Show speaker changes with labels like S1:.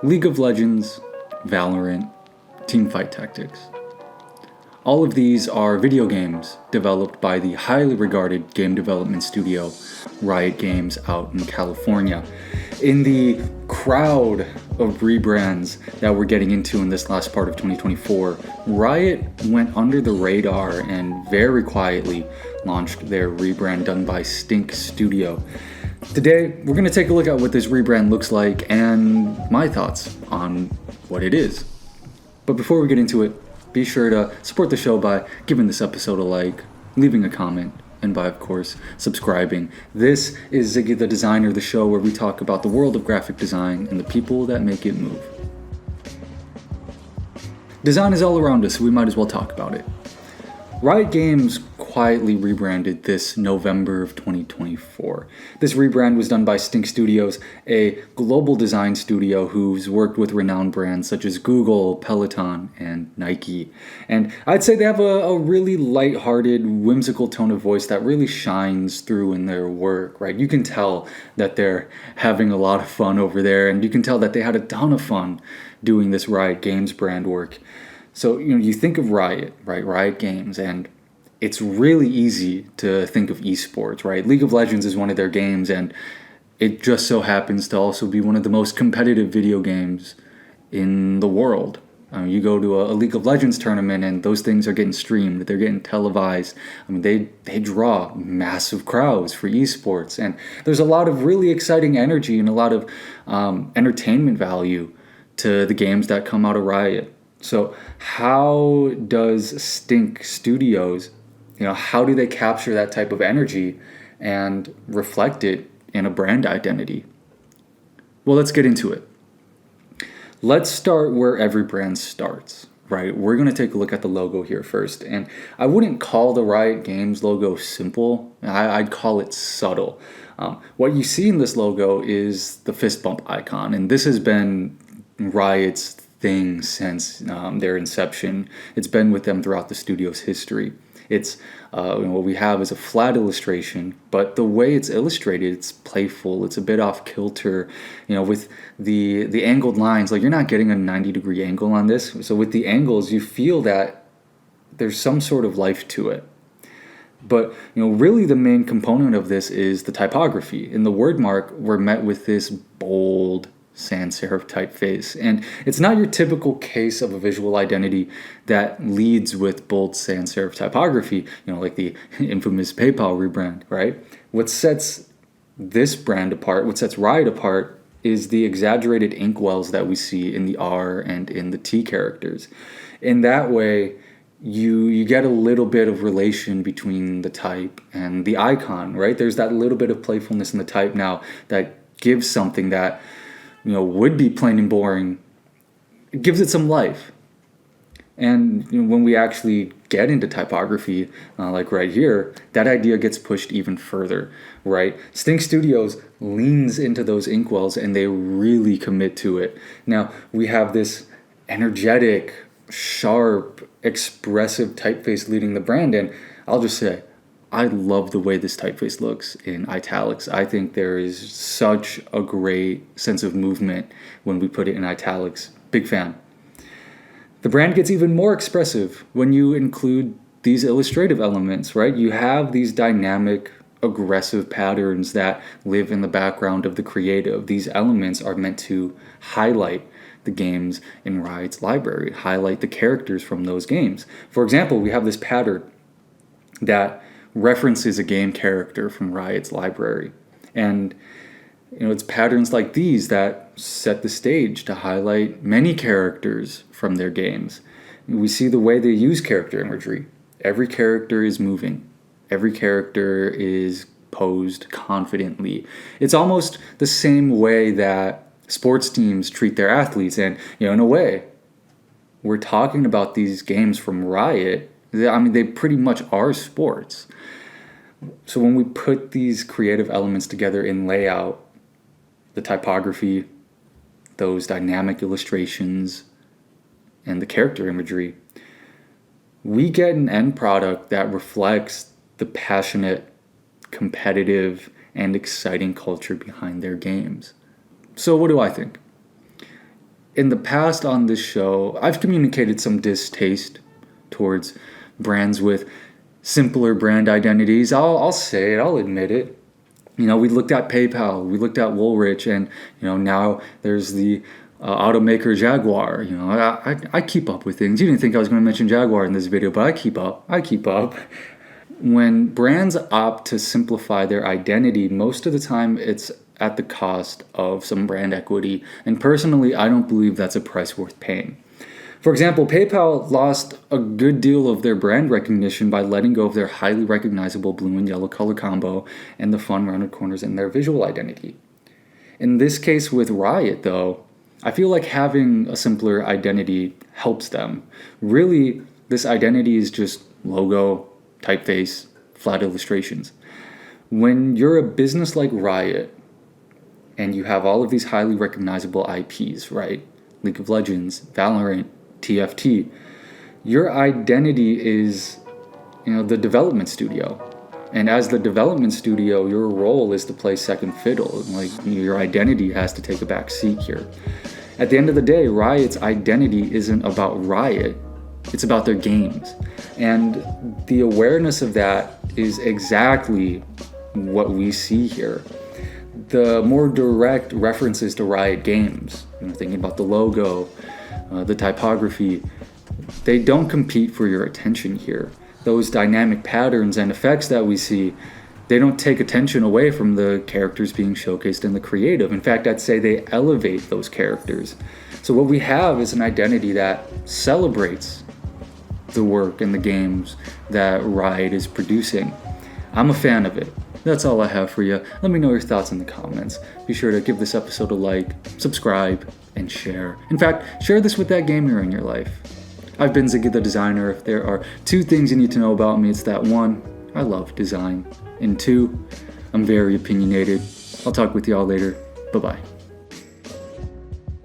S1: League of Legends, Valorant, TeamFight Tactics. All of these are video games developed by the highly regarded game development studio Riot Games out in California. In the crowd of rebrands that we're getting into in this last part of 2024, Riot went under the radar and very quietly launched their rebrand done by Stink Studio. Today, we're going to take a look at what this rebrand looks like and my thoughts on what it is. But before we get into it, be sure to support the show by giving this episode a like, leaving a comment, and by, of course, subscribing. This is Ziggy the Designer, the show where we talk about the world of graphic design and the people that make it move. Design is all around us, so we might as well talk about it. Riot Games quietly rebranded this November of 2024. This rebrand was done by Stink Studios, a global design studio who's worked with renowned brands such as Google, Peloton, and Nike. And I'd say they have a really lighthearted, whimsical tone of voice that really shines through in their work, right? You can tell that they're having a lot of fun over there, and you can tell that they had a ton of fun doing this Riot Games brand work. So, you think of Riot, right? Riot Games, and it's really easy to think of esports, right? League of Legends is one of their games, and it just so happens to also be one of the most competitive video games in the world. You go to a League of Legends tournament, and those things are getting streamed. They're getting televised. They draw massive crowds for esports, and there's a lot of really exciting energy and a lot of entertainment value to the games that come out of Riot. So how does Stink Studios, how do they capture that type of energy and reflect it in a brand identity? Well, let's get into it. Let's start where every brand starts, right? We're going to take a look at the logo here first. And I wouldn't call the Riot Games logo simple. I'd call it subtle. What you see in this logo is the fist bump icon. And this has been Riot's thing since their inception. It's been with them throughout the studio's history. It's what we have is a flat illustration, but the way it's illustrated, it's playful. It's a bit off kilter, with the angled lines. Like, you're not getting a 90-degree angle on this. So with the angles, you feel that there's some sort of life to it. But really the main component of this is the typography. In the word mark, we're met with this bold sans serif typeface, and it's not your typical case of a visual identity that leads with bold sans serif typography, like the infamous PayPal rebrand, right? What sets this brand apart, what sets Riot apart, is the exaggerated inkwells that we see in the R and in the T characters. In that way, you get a little bit of relation between the type and the icon, right? There's that little bit of playfulness in the type now that gives something that would be plain and boring. It gives it some life. And when we actually get into typography, like right here, that idea gets pushed even further, right? Stink Studios leans into those inkwells and they really commit to it. Now, we have this energetic, sharp, expressive typeface leading the brand, and I'll just say, I love the way this typeface looks in italics. I think there is such a great sense of movement when we put it in italics. Big fan. The brand gets even more expressive when you include these illustrative elements, right? You have these dynamic, aggressive patterns that live in the background of the creative. These elements are meant to highlight the games in Riot's library, highlight the characters from those games. For example, we have this pattern that references a game character from Riot's library. And it's patterns like these that set the stage to highlight many characters from their games. We see the way they use character imagery. Every character is moving. Every character is posed confidently. It's almost the same way that sports teams treat their athletes. And, in a way, we're talking about these games from Riot. They pretty much are sports. So when we put these creative elements together in layout, the typography, those dynamic illustrations, and the character imagery, we get an end product that reflects the passionate, competitive, and exciting culture behind their games. So what do I think? in the past on this show, I've communicated some distaste towards brands with simpler brand identities. I'll say it, I'll admit it. We looked at PayPal, we looked at Woolrich, and now there's the automaker Jaguar. I keep up with things. You didn't think I was going to mention Jaguar in this video, but I keep up. When brands opt to simplify their identity, most of the time it's at the cost of some brand equity. And personally, I don't believe that's a price worth paying. For example, PayPal lost a good deal of their brand recognition by letting go of their highly recognizable blue and yellow color combo and the fun rounded corners in their visual identity. In this case with Riot, though, I feel like having a simpler identity helps them. Really, this identity is just logo, typeface, flat illustrations. When you're a business like Riot, and you have all of these highly recognizable IPs, right? League of Legends, Valorant, TFT. Your identity is, the development studio. And as the development studio, your role is to play second fiddle. Like, your identity has to take a back seat here. At the end of the day, Riot's identity isn't about Riot. It's about their games. And the awareness of that is exactly what we see here. The more direct references to Riot Games, thinking about the logo, the typography, they don't compete for your attention here. Those dynamic patterns and effects that we see, they don't take attention away from the characters being showcased in the creative. In fact, I'd say they elevate those characters. So what we have is an identity that celebrates the work and the games that Riot is producing. I'm a fan of it. That's all I have for you. Let me know your thoughts in the comments. Be sure to give this episode a like, subscribe, and share. In fact, share this with that gamer in your life. I've been Ziggy the Designer. If there are 2 things you need to know about me, it's that 1, I love design, and 2, I'm very opinionated. I'll talk with y'all later. Bye-bye.